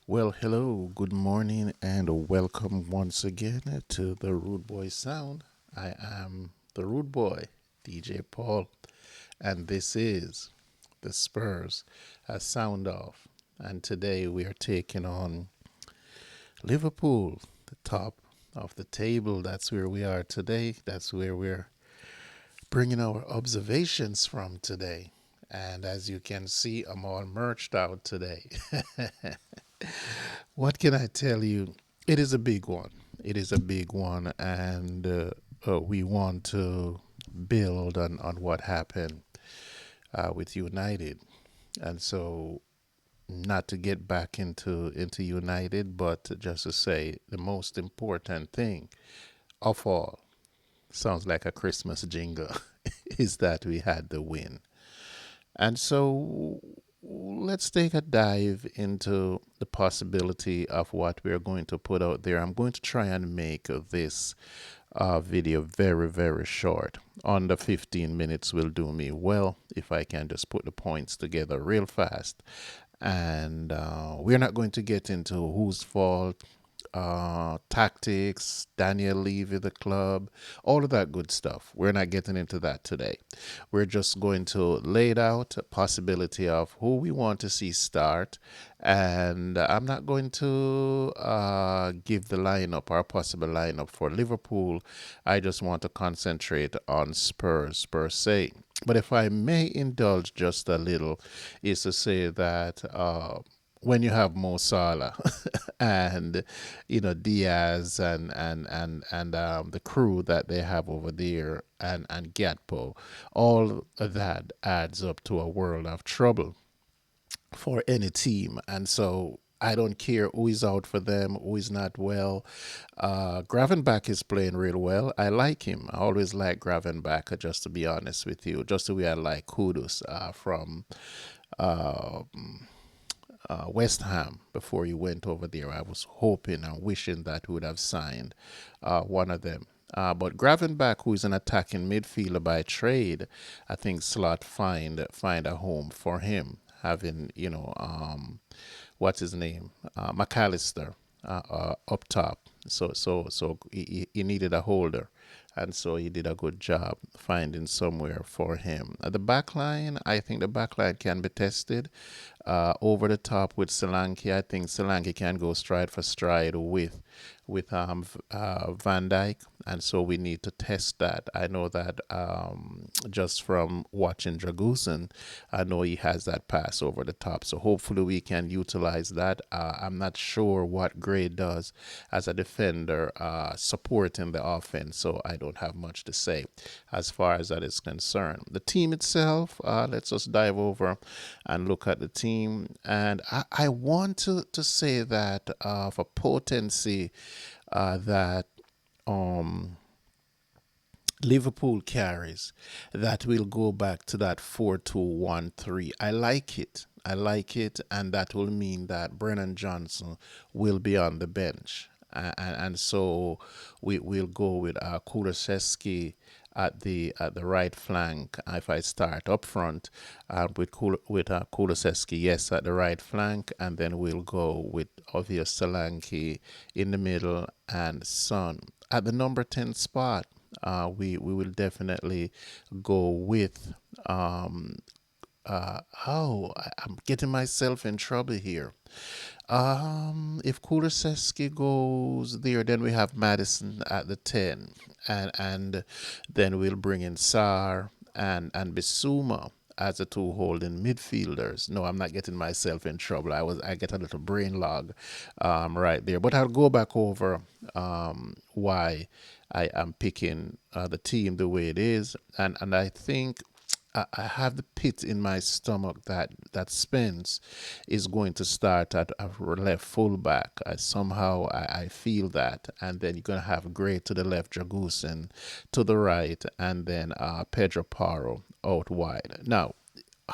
Well, hello, good morning, and welcome once again to the Rude Boy Sound. I am the Rude Boy, DJ Paul, and this is the Spurs Sound Off. And today we are taking on Liverpool, the top of the table. That's where we are today. That's where we're bringing our observations from today. And as you can see, I'm all merched out today. What can I tell you? It is a big one. It is a big one, and we want to build on what happened with United. And so, not to get back into United, but just to say the most important thing of all sounds like a Christmas jingle is that we had the win. And so let's take a dive into the possibility of what we're going to put out there. I'm going to try and make this video very, very short. Under 15 minutes will do me well if I can just put the points together real fast. And we're not going to get into whose fault, tactics, Daniel leaving the club, all of that good stuff. We're not getting into that today. We're just going to lay it out a possibility of who we want to see start. And I'm not going to give the lineup or possible lineup for Liverpool. I just want to concentrate on Spurs per se. But if I may indulge just a little, is to say that when you have Mo Salah and Diaz and the crew that they have over there and Gatpo, all of that adds up to a world of trouble for any team. And so I don't care who is out for them, who is not well. Gravenbach is playing real well. I like him. I always like Gravenbach, just to be honest with you. Just the way I like Kudus from uh, West Ham before he went over there. I was hoping and wishing that he would have signed one of them. But Gravenbach, who is an attacking midfielder by trade, I think Slot find a home for him. Having what's his name, McAllister, up top. So he needed a holder, and so he did a good job finding somewhere for him. The back line, I think the back line can be tested. Over the top with Solanke, I think Solanke can go stride for stride with Van Dyke, and so we need to test that. I know that just from watching Dragusin, I know he has that pass over the top, so hopefully we can utilize that. I'm not sure what Gray does as a defender supporting the offense, so I don't have much to say as far as that is concerned. The team itself, let's just dive over and look at the team. And I want to say that for potency, that um, Liverpool carries, that will go back to that 4-2-1-3. I like it. I like it, and that will mean that Brennan Johnson will be on the bench. And so we will go with Kulusevski at the right flank. If I start up front with Kulusevski, yes, at the right flank, and then we'll go with obvious Solanke in the middle and Son at the number 10 spot. We will definitely go with I'm getting myself in trouble here. If Kulusevski goes there, then we have Madison at the 10, and then we'll bring in Sar and Bissouma as the two holding midfielders. No, I'm not getting myself in trouble. I get a little brain log right there. But I'll go back over why I am picking the team the way it is, and I think I have the pit in my stomach that Spence is going to start at a left fullback. I feel that, and then you're going to have Gray to the left, Dragusin to the right, and then Pedro Paro out wide. Now,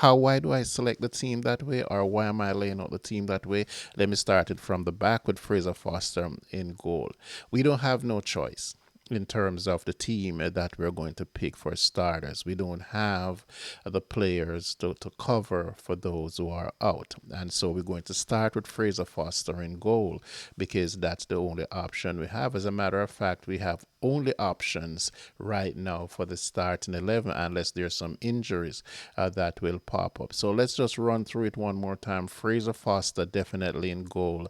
why do I select the team that way, or why am I laying out the team that way? Let me start it from the back with Fraser Foster in goal. We don't have no choice. in terms of the team that we're going to pick for starters. We don't have the players to cover for those who are out. And so we're going to start with Fraser Foster in goal because that's the only option we have. As a matter of fact, we have only options right now for the starting 11 unless there's some injuries that will pop up. So let's just run through it one more time. Fraser Foster definitely in goal.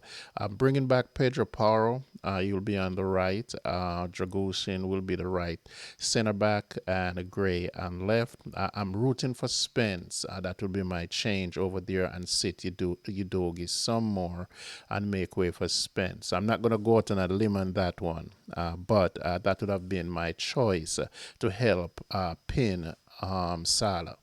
Bringing back Pedro Porro, you'll be on the right. Dragosian will be the right center back, and Gray on left. I'm rooting for Spence. That will be my change over there and sit Udogi some more and make way for Spence. I'm not going to go out on a limb on that one, but that would have been my choice to help pin Salah.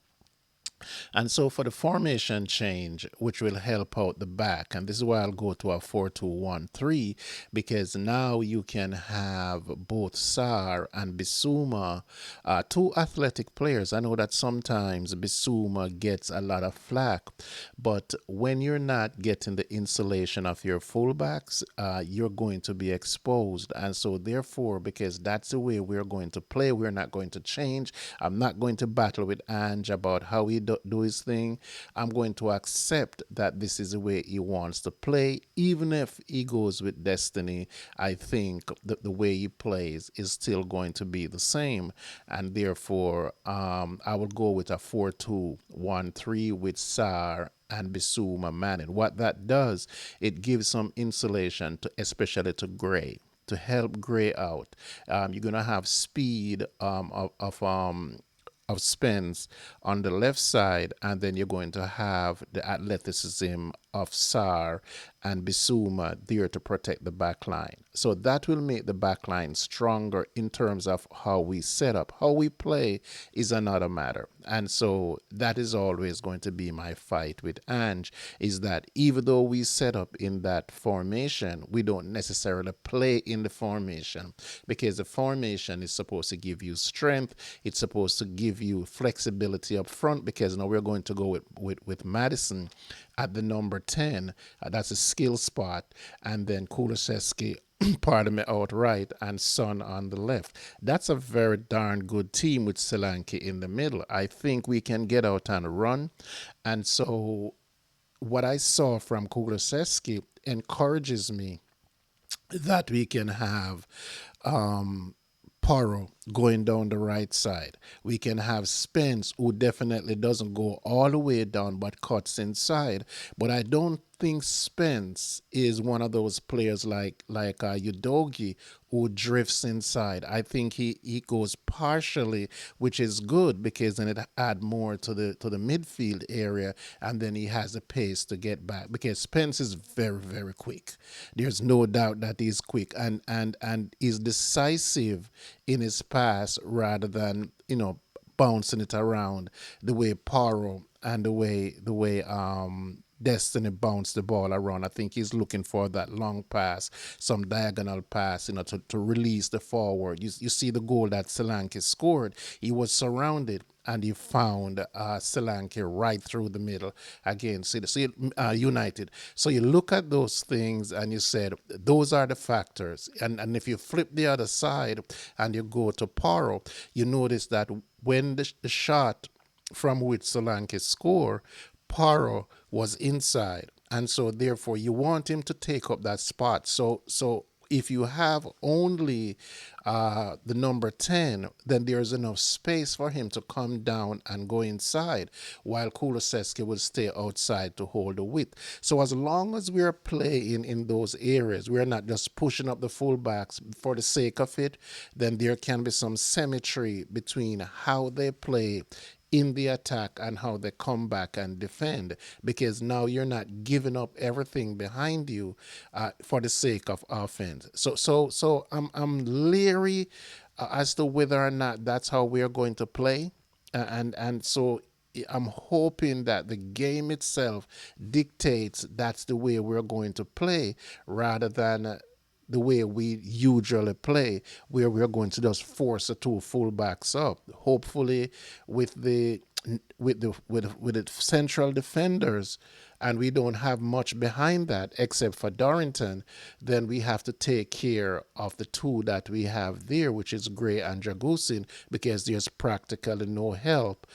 And so for the formation change, which will help out the back, and this is why I'll go to a 4-2-1-3, because now you can have both Sar and Bissouma, two athletic players. I know that sometimes Bissouma gets a lot of flack, but when you're not getting the insulation of your fullbacks, you're going to be exposed. And so therefore, because that's the way we're going to play, we're not going to change. I'm not going to battle with Ange about how he do his thing. I'm going to accept that this is the way he wants to play. Even if he goes with Destiny, I think the way he plays is still going to be the same. And therefore, I will go with a 4-2-1-3 with Sar and Bissouma Manning. What that does, it gives some insulation to, especially to Gray, to help Gray out. You're gonna have speed of Spence on the left side, and then you're going to have the athleticism of Sar and Bissouma there to protect the back line. So that will make the back line stronger in terms of how we set up. How we play is another matter. And so that is always going to be my fight with Ange, is that even though we set up in that formation, we don't necessarily play in the formation, because the formation is supposed to give you strength. It's supposed to give you flexibility up front, because now we're going to go with Madison at the number 10. That's a skill spot. And then Kulusevski, pardon me, outright, and Son on the left. That's a very darn good team with Solanke in the middle. I think we can get out and run. And so what I saw from Kulusevski encourages me that we can have Porro going down the right side. We can have Spence, who definitely doesn't go all the way down but cuts inside. But I don't think Spence is one of those players like Udogi, who drifts inside. I think he goes partially, which is good, because then it add more to the midfield area, and then he has the pace to get back, because Spence is very, very quick. There's no doubt that he's quick, and is decisive in his pass rather than bouncing it around the way Paro and the way Destiny bounced the ball around. I think he's looking for that long pass, some diagonal pass, to release the forward. You see the goal that Solanke scored. He was surrounded, and he found Solanke right through the middle against United. So you look at those things and you said, those are the factors. And if you flip the other side and you go to Paro, you notice that when the shot from which Solanke scored, Paro was inside, and so therefore you want him to take up that spot. So if you have only the number 10, then there's enough space for him to come down and go inside, while Kulusevski will stay outside to hold the width. So as long as we're playing in those areas, we're not just pushing up the fullbacks for the sake of it, then there can be some symmetry between how they play in the attack and how they come back and defend, because now you're not giving up everything behind you for the sake of offense. So I'm leery as to whether or not that's how we're going to play, and so I'm hoping that the game itself dictates that's the way we're going to play, rather than the way we usually play, where we're going to just force the two fullbacks up. Hopefully, with the central defenders and we don't have much behind that except for Dorrington, then we have to take care of the two that we have there, which is Gray and Dragusin, because there's practically no help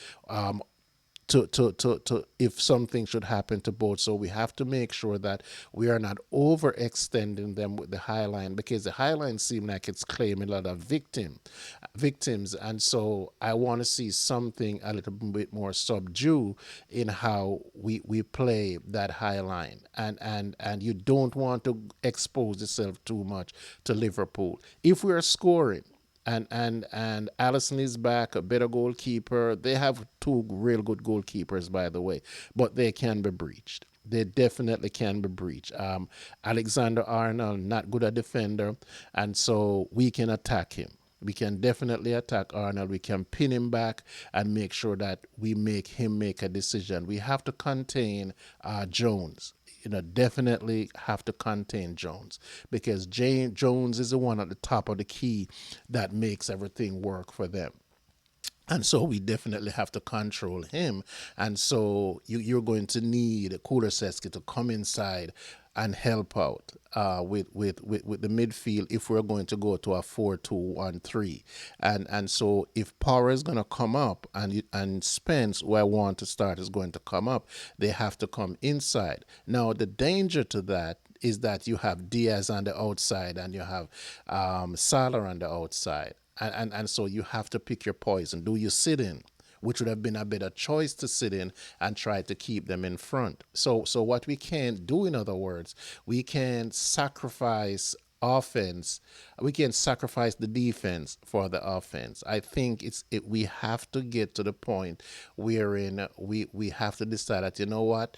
to if something should happen to both. So we have to make sure that we are not overextending them with the high line, because the high line seems like it's claiming a lot of victims, and so I want to see something a little bit more subdue in how we play that high line, and you don't want to expose yourself too much to Liverpool. If we are scoring and Allison is back, a better goalkeeper. They have two real good goalkeepers, by the way, but they can be breached. They definitely can be breached. Alexander Arnold, not good at defender, and so we can attack him. We can definitely attack Arnold. We can pin him back and make sure that we make him make a decision. We have to contain Jones. Definitely have to contain Jones, because Jones is the one at the top of the key that makes everything work for them. And so we definitely have to control him. And so you're going to need Kulusevski to come inside and help out with the midfield if we're going to go to a 4-2-1-3. And so if Power is going to come up and Spence, who I want to start, is going to come up, they have to come inside. Now, the danger to that is that you have Diaz on the outside and you have Salah on the outside. And so you have to pick your poison. Do you sit in? Which would have been a better choice, to sit in and try to keep them in front. So what we can't do, in other words, we can sacrifice offense. We can sacrifice the defense for the offense. I think we have to get to the point wherein we have to decide that, you know what,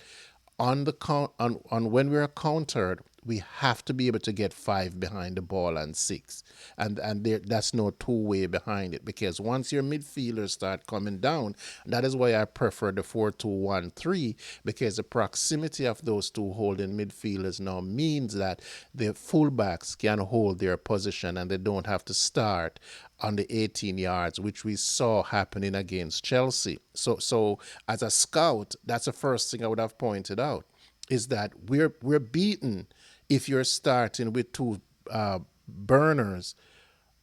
on the count on when we're countered, we have to be able to get five behind the ball and six, and that's no two-way behind it, because once your midfielders start coming down, that is why I prefer the 4-2-1-3, because the proximity of those two holding midfielders now means that the fullbacks can hold their position and they don't have to start on the 18 yards, which we saw happening against Chelsea. So as a scout, that's the first thing I would have pointed out, is that we're beaten if you're starting with two burners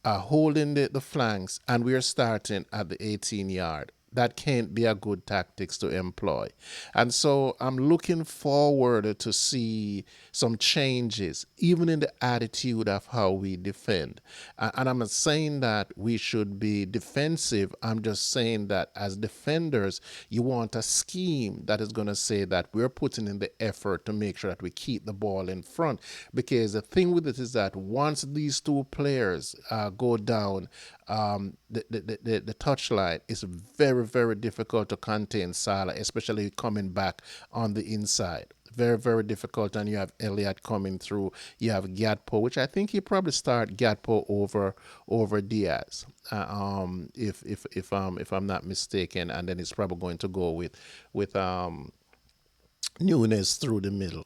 holding the flanks, and we're starting at the 18 yard. That can't be a good tactics to employ. And so I'm looking forward to see some changes, even in the attitude of how we defend. And I'm not saying that we should be defensive. I'm just saying that as defenders, you want a scheme that is going to say that we're putting in the effort to make sure that we keep the ball in front. Because the thing with it is that once these two players go down, the touchline is very, very difficult to contain Salah, especially coming back on the inside. Very, very difficult. And you have Elliott coming through. You have Gatpo, which I think you probably start Gatpo over Diaz, if I'm not mistaken. And then it's probably going to go with Nunes through the middle.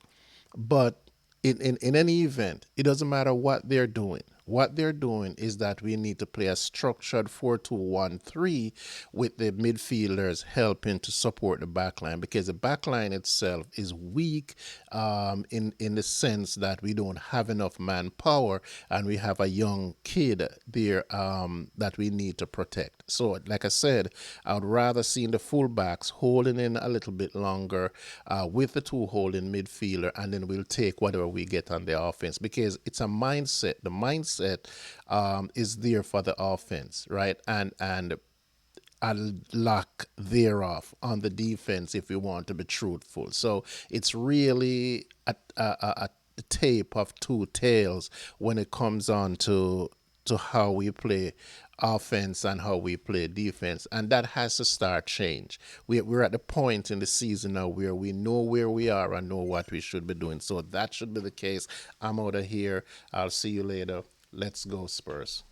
But in any event, it doesn't matter what they're doing. What they're doing is that we need to play a structured 4-2-1-3 with the midfielders helping to support the backline, because the backline itself is weak in the sense that we don't have enough manpower and we have a young kid there that we need to protect. So, like I said, I would rather see the fullbacks holding in a little bit longer with the two holding midfielder, and then we'll take whatever we get on the offense, because it's a mindset. The mindset is there for the offense, right? And a lack thereof on the defense, if we want to be truthful. So it's really a tape of two tails when it comes on to how we play offense and how we play defense, and that has to start change. We're at the point in the season now where we know where we are and know what we should be doing. So that should be the case. I'm out of here. I'll see you later. Let's go, Spurs.